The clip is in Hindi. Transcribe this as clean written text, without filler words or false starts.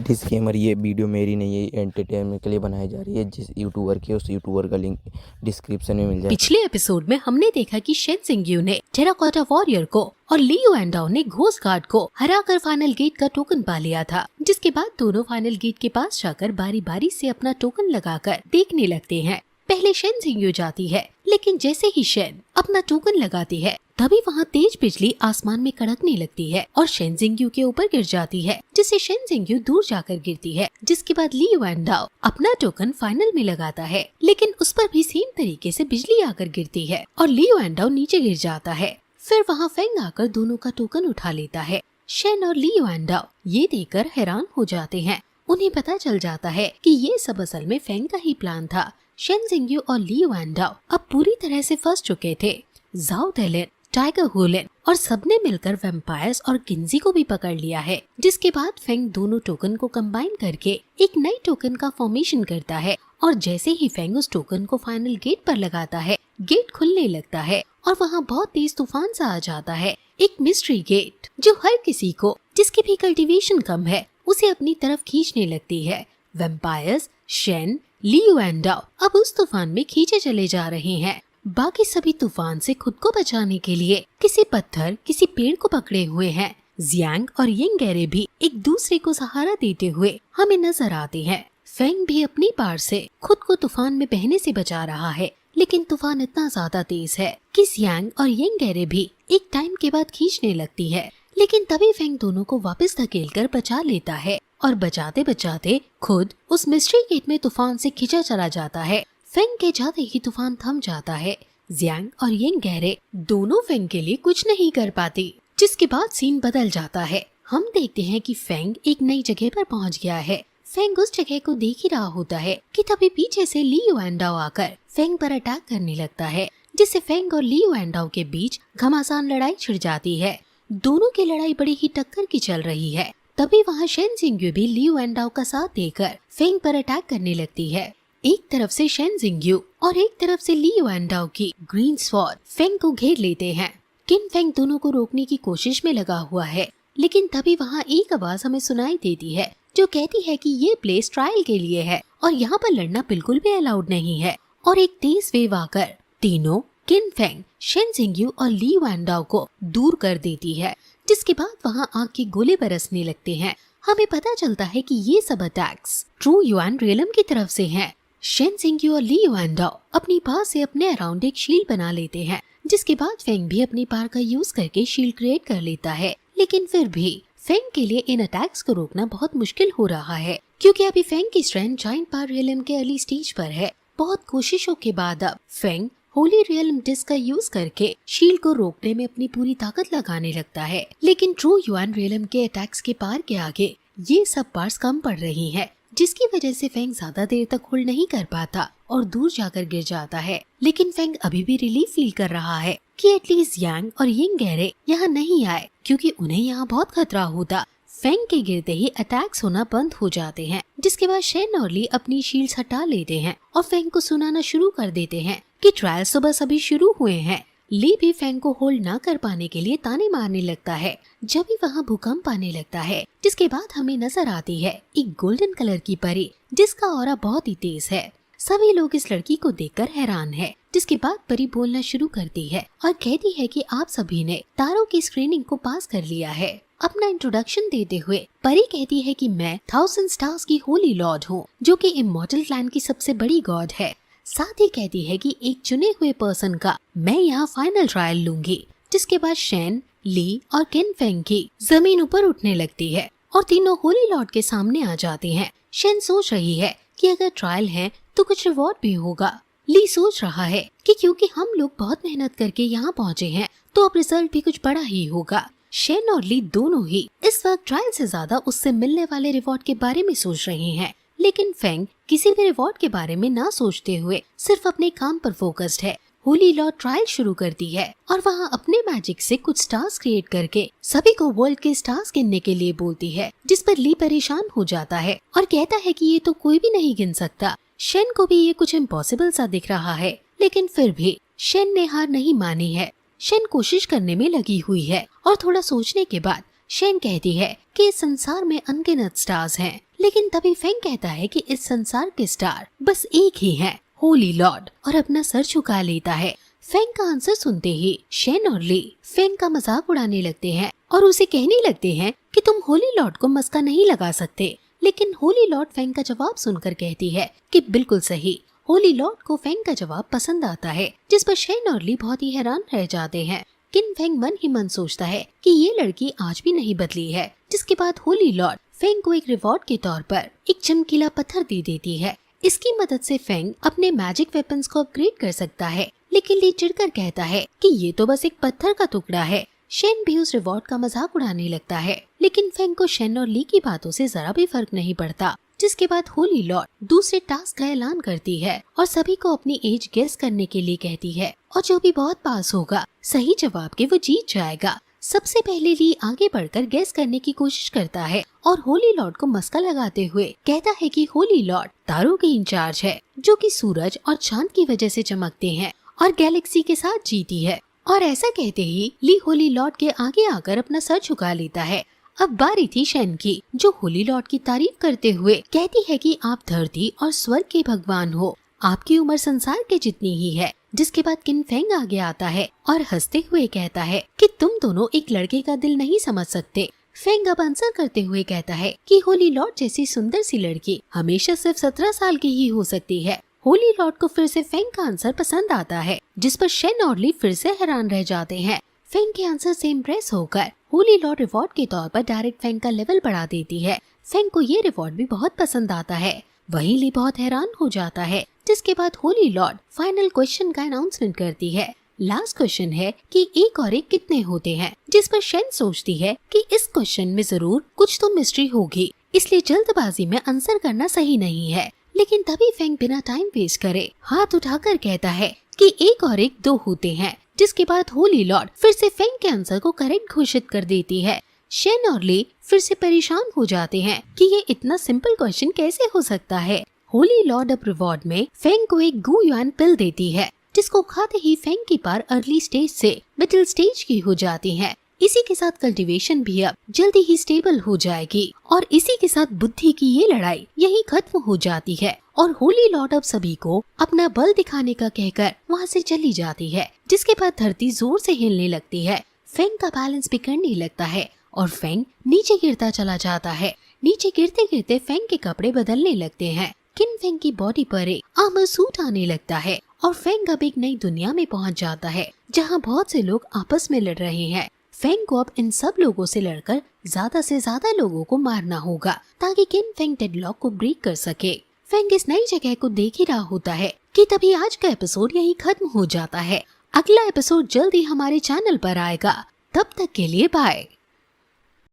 डिस्क्लेमर, ये वीडियो मेरी नहीं है, एंटरटेनमेंट के लिए बनाई जा रही है। जिस यूट्यूबर की उस यूट्यूबर का लिंक डिस्क्रिप्शन में मिल जाए। पिछले एपिसोड में हमने देखा कि शेन जिंग्यू ने टेराकोटा वॉरियर को और ली युआनडाओ ने घोस्ट गार्ड को हराकर फाइनल गेट का टोकन पा लिया था, जिसके बाद दोनों फाइनल गेट के पास जाकर बारी बारी से अपना टोकन लगाकर देखने लगते हैं। पहले शेन जिंग्यू जाती है, लेकिन जैसे ही शेन अपना टोकन लगाती है तभी वहाँ तेज बिजली आसमान में कड़कने लगती है और शेन जिंग्यू के ऊपर गिर जाती है, जिससे शेन जिंग्यू दूर जाकर गिरती है। जिसके बाद ली युआनडाओ अपना टोकन फाइनल में लगाता है, लेकिन उस पर भी सेम तरीके से बिजली आकर गिरती है और ली युआनडाओ नीचे गिर जाता है। फिर वहाँ फेंग आकर दोनों का टोकन उठा लेता है। शेन और ली युआनडाओ ये देखकर हैरान हो जाते हैं। उन्हें पता चल जाता है कि ये सब असल में फेंग का ही प्लान था। शेन जिंग्यू और ली युआनडाओ अब पूरी तरह से फंस चुके थे। जाओ देलिन, टाइगर हुलिन और सबने मिलकर वैम्पायर्स और किन्जी को भी पकड़ लिया है। जिसके बाद फेंग दोनों टोकन को कंबाइन करके एक नई टोकन का फॉर्मेशन करता है और जैसे ही फेंग उस टोकन को फाइनल गेट पर लगाता है, गेट खुलने लगता है और वहाँ बहुत तेज तूफान सा आ जाता है। एक मिस्ट्री गेट जो हर किसी को जिसकी भी कल्टीवेशन कम है उसे अपनी तरफ खींचने लगती है। वैम्पायर्स, शेन, ली युआनडाओ अब उस तूफान में खींचे चले जा रहे हैं। बाकी सभी तूफान से खुद को बचाने के लिए किसी पत्थर, किसी पेड़ को पकड़े हुए हैं। जियांग और यिंगेरे भी एक दूसरे को सहारा देते हुए हमें नजर आते हैं। फेंग भी अपनी पार से खुद को तूफान में बहने से बचा रहा है, लेकिन तूफान इतना ज्यादा तेज है कि जियांग और यिंगेरे भी एक टाइम के बाद खींचने लगती है। लेकिन तभी फेंग दोनों को वापस धकेलकर बचा लेता है और बचाते बचाते खुद उस मिस्ट्री गेट में तूफान से खींचा चला जाता है। फेंग के जाते ही तूफान थम जाता है। जियांग और यिंगेरे दोनों फेंग के लिए कुछ नहीं कर पाती। जिसके बाद सीन बदल जाता है। हम देखते हैं कि फेंग एक नई जगह पर पहुंच गया है। फेंग उस जगह को देख ही रहा होता है कि तभी पीछे से ली युआनडाओ आकर फेंग पर अटैक करने लगता है, जिससे फेंग और ली युआनडाओ के बीच घमासान लड़ाई छिड़ जाती है। दोनों की लड़ाई बड़ी ही टक्कर की चल रही है। तभी वहाँ शेन जिंग्यू भी ली युआनडाओ का साथ देकर फेंग पर अटैक करने लगती है। एक तरफ से शेन जिंग्यू और एक तरफ से ली युआनडाओ की ग्रीन स्वॉर्ड फेंग को घेर लेते हैं। किन फेंग दोनों को रोकने की कोशिश में लगा हुआ है, लेकिन तभी वहाँ एक आवाज हमें सुनाई देती है जो कहती है कि ये प्लेस ट्रायल के लिए है और यहाँ पर लड़ना बिल्कुल भी अलाउड नहीं है। और एक तेज वेव आकर तीनों किन फेंग, शेन जिंग्यू और ली युआनडाओ को दूर कर देती है। जिसके बाद वहाँ आग के गोले बरसने लगते हैं। हमें पता चलता है कि ये सब अटैक्स ट्रू युआन रियलम की तरफ से हैं। शेन जिंग्यू और ली युआनडाओ अपनी पार से अपने अराउंड एक शील्ड बना लेते हैं। जिसके बाद फेंग भी अपनी पार का यूज करके शील्ड क्रिएट कर लेता है। लेकिन फिर भी फेंग के लिए इन अटैक्स को रोकना बहुत मुश्किल हो रहा है, क्योंकि अभी फेंग की स्ट्रेंथ जायंट पावर रियलम के अर्ली स्टेज पर है। बहुत कोशिशों के बाद अब फेंग होली रियलम डिस्क का यूज करके शील्ड को रोकने में अपनी पूरी ताकत लगाने लगता है। लेकिन ट्रू युआन रियलम के अटैक्स के पार के आगे ये सब पार्ट्स कम पड़ रही हैं, जिसकी वजह से फेंग ज्यादा देर तक होल्ड नहीं कर पाता और दूर जाकर गिर जाता है। लेकिन फेंग अभी भी रिलीफ फील कर रहा है कि एटलीस्ट यांग और यिंगेरे यहाँ नहीं आए, क्योंकि उन्हें यहाँ बहुत खतरा होता। फेंग के गिरते ही अटैक्स होना बंद हो जाते हैं। जिसके बाद शेन और ली अपनी शील्ड्स हटा लेते हैं और फेंग को सुनाना शुरू कर देते हैं कि ट्रायल्स तो बस अभी शुरू हुए हैं। ली भी फेंग को होल्ड न कर पाने के लिए ताने मारने लगता है। जब भी वहाँ भूकंप आने लगता है, जिसके बाद हमें नजर आती है एक गोल्डन कलर की परी, जिसका ऑरा बहुत ही तेज है। सभी लोग इस लड़की को देखकर हैरान है। जिसके बाद परी बोलना शुरू करती है और कहती है कि आप सभी ने तारों की स्क्रीनिंग को पास कर लिया है। अपना इंट्रोडक्शन देते हुए परी कहती है कि मैं 1000 स्टार्स की होली लॉर्ड हूँ, जो कि इमॉर्टल क्लैन की सबसे बड़ी गॉड है। साथ ही कहती है कि एक चुने हुए पर्सन का मैं यहाँ फाइनल ट्रायल लूंगी। जिसके बाद शेन, ली और किन फेंग की जमीन ऊपर उठने लगती है और तीनों होली लॉर्ड के सामने आ जाते हैं। शेन सोच रही है कि अगर ट्रायल है तो कुछ रिवॉर्ड भी होगा। ली सोच रहा है कि क्योंकि हम लोग बहुत मेहनत करके यहाँ पहुँचे हैं तो अब रिजल्ट भी कुछ बड़ा ही होगा। शेन और ली दोनों ही इस वक्त ट्रायल से ज्यादा उससे मिलने वाले रिवॉर्ड के बारे में सोच रहे हैं। लेकिन फेंग किसी भी रिवॉर्ड के बारे में ना सोचते हुए सिर्फ अपने काम पर फोकस्ड है। होली लॉर्ड ट्रायल शुरू करती है और वहाँ अपने मैजिक से कुछ स्टार्स क्रिएट करके सभी को वर्ल्ड के स्टार्स गिनने के लिए बोलती है। जिस पर ली परेशान हो जाता है और कहता है कि ये तो कोई भी नहीं गिन सकता। शेन को भी ये कुछ इम्पॉसिबल सा दिख रहा है, लेकिन फिर भी शेन ने हार नहीं मानी है। शेन कोशिश करने में लगी हुई है और थोड़ा सोचने के बाद शेन कहती है कि इस संसार में अनगिनत स्टार्स हैं, लेकिन तभी फेंग कहता है कि इस संसार के स्टार बस एक ही है, होली लॉर्ड, और अपना सर झुका लेता है। फेंग का आंसर सुनते ही शेन और ली फेंग का मजाक उड़ाने लगते हैं और उसे कहने लगते हैं कि तुम होली लॉर्ड को मस्का नहीं लगा सकते। लेकिन होली लॉर्ड फेंग का जवाब सुनकर कहती है कि बिल्कुल सही। होली लॉर्ड को फेंग का जवाब पसंद आता है, जिस पर शेन और ली बहुत ही हैरान रह जाते हैं। किन फेंग मन ही मन सोचता है कि ये लड़की आज भी नहीं बदली है। जिसके बाद होली लॉर्ड फेंग को एक रिवॉर्ड के तौर पर एक चमकीला पत्थर दे देती है। इसकी मदद से फेंग अपने मैजिक वेपन्स को अपग्रेड कर सकता है। लेकिन ली चिढ़कर कहता है कि ये तो बस एक पत्थर का टुकड़ा है। शेन भी उस रिवॉर्ड का मजाक उड़ाने लगता है, लेकिन फेंग को शेन और ली की बातों से जरा भी फर्क नहीं पड़ता। जिसके बाद होली लॉर्ड दूसरे टास्क का ऐलान करती है और सभी को अपनी एज गेस करने के लिए कहती है, और जो भी बहुत पास होगा सही जवाब के वो जीत जाएगा। सबसे पहले ली आगे बढ़कर गेस करने की कोशिश करता है और होली लॉर्ड को मस्का लगाते हुए कहता है कि होली लॉर्ड तारों के इंचार्ज है, जो कि सूरज और चांद की वजह से चमकते हैं और गैलेक्सी के साथ जीती है। और ऐसा कहते ही ली होली लॉर्ड के आगे आकर अपना सर झुका लेता है। अब बारी थी शेन की, जो होली लॉर्ड की तारीफ करते हुए कहती है कि आप धरती और स्वर्ग के भगवान हो, आपकी उम्र संसार के जितनी ही है। जिसके बाद किन फेंग आगे आता है और हंसते हुए कहता है कि तुम दोनों एक लड़के का दिल नहीं समझ सकते। फेंग अब आंसर करते हुए कहता है कि होली लॉर्ड जैसी सुंदर सी लड़की हमेशा सिर्फ 17 साल की ही हो सकती है। होली लॉर्ड को फिर से फेंग का आंसर पसंद आता है, जिस पर शेन और ली फिर से हैरान रह जाते हैं। फेंग के आंसर से इम्प्रेस होकर होली लॉर्ड रिवॉर्ड के तौर पर डायरेक्ट फेंग का लेवल बढ़ा देती है। फेंग को ये रिवॉर्ड भी बहुत पसंद आता है। वहीं ली बहुत हैरान हो जाता है। जिसके बाद होली लॉर्ड फाइनल क्वेश्चन का अनाउंसमेंट करती है। लास्ट क्वेश्चन है कि एक और एक कितने होते हैं, जिस पर शेन सोचती है कि इस क्वेश्चन में जरूर कुछ तो मिस्ट्री होगी, इसलिए जल्दबाजी में आंसर करना सही नहीं है। लेकिन तभी फेंग बिना टाइम वेस्ट करे हाथ उठाकर कहता है कि एक और एक 2 होते हैं। जिसके बाद होली लॉर्ड फिर से फेंग के आंसर को करेक्ट घोषित कर देती है। शेन और ली फिर से परेशान हो जाते हैं कि ये इतना सिंपल क्वेश्चन कैसे हो सकता है। होली लॉर्ड अब रिवॉर्ड में फेंग को एक गू युआन पिल देती है, जिसको खाते ही फेंग की पार अर्ली स्टेज से मिडिल स्टेज की हो जाती है। इसी के साथ कल्टीवेशन भी अब जल्दी ही स्टेबल हो जाएगी और इसी के साथ बुद्धि की ये लड़ाई यही खत्म हो जाती है और होली लॉर्ड अब सभी को अपना बल दिखाने का कहकर वहाँ से चली जाती है। जिसके बाद धरती जोर से हिलने लगती है। फेंग का बैलेंस बिगड़ने लगता है और फेंग नीचे गिरता चला जाता है। नीचे गिरते गिरते फेंग के कपड़े बदलने लगते हैं। किन फेंग की बॉडी पर एक आर्मर सूट आने लगता है और फेंग अब एक नई दुनिया में पहुंच जाता है, जहां बहुत से लोग आपस में लड़ रहे हैं। फेंग को अब इन सब लोगों से लड़कर ज्यादा से ज्यादा लोगों को मारना होगा, ताकि किन फेंग डेडलॉक को ब्रेक कर सके। फेंग इस नई जगह को देख ही रहा होता है कि तभी आज का एपिसोड यही खत्म हो जाता है। अगला एपिसोड जल्दी हमारे चैनल पर आएगा। तब तक के लिए बाय।